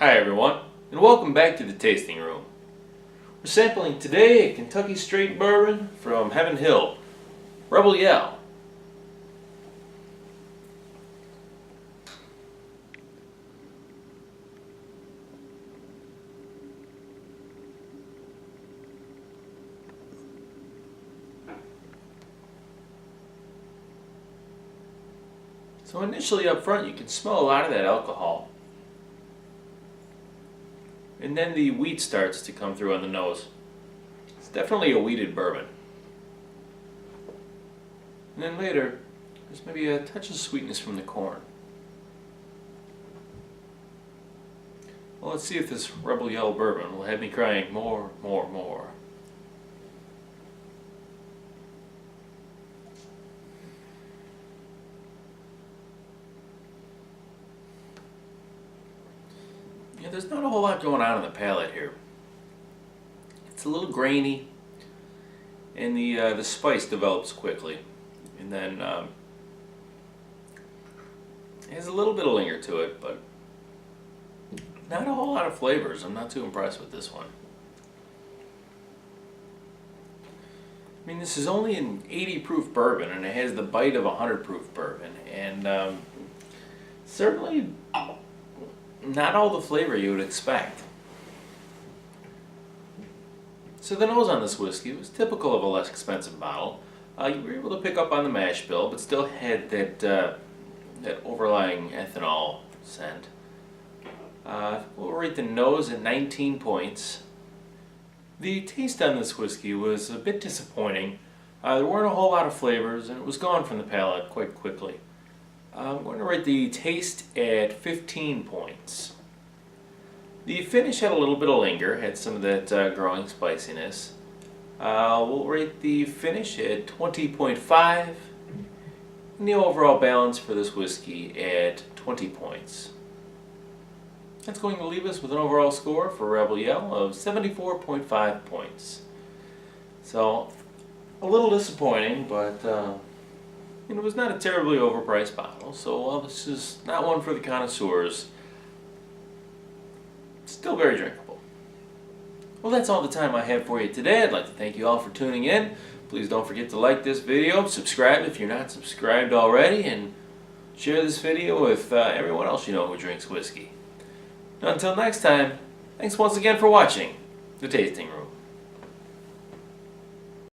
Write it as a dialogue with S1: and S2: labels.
S1: Hi everyone, and welcome back to the Tasting Room. We're sampling today a Kentucky Straight Bourbon from Heaven Hill, Rebel Yell. So initially up front you can smell a lot of that alcohol. And then the wheat starts to come through on the nose. It's definitely a wheated bourbon. And then later, there's maybe a touch of sweetness from the corn. Well, let's see if this Rebel Yell bourbon will have me crying more, more, more. Yeah, there's not a whole lot going on in the palate here. It's a little grainy, and the spice develops quickly, and then it has a little bit of linger to it, but not a whole lot of flavors. I'm not too impressed with this one. I mean, this is only an 80 proof bourbon, and it has the bite of a 100 proof bourbon, and certainly not all the flavor you would expect. So the nose on this whiskey was typical of a less expensive bottle. You were able to pick up on the mash bill, but still had that overlying ethanol scent. We'll rate the nose at 19 points. The taste on this whiskey was a bit disappointing. There weren't a whole lot of flavors, and it was gone from the palate quite quickly. I'm going to rate the taste at 15 points. The finish had a little bit of linger, had some of that growing spiciness. We'll rate the finish at 20.5, and the overall balance for this whiskey at 20 points. That's going to leave us with an overall score for Rebel Yell of 74.5 points. So, a little disappointing, but it was not a terribly overpriced bottle, so while this is not one for the connoisseurs, it's still very drinkable. Well, that's all the time I have for you today. I'd like to thank you all for tuning in. Please don't forget to like this video, subscribe if you're not subscribed already, and share this video with everyone else you know who drinks whiskey. Until next time, thanks once again for watching The Tasting Room.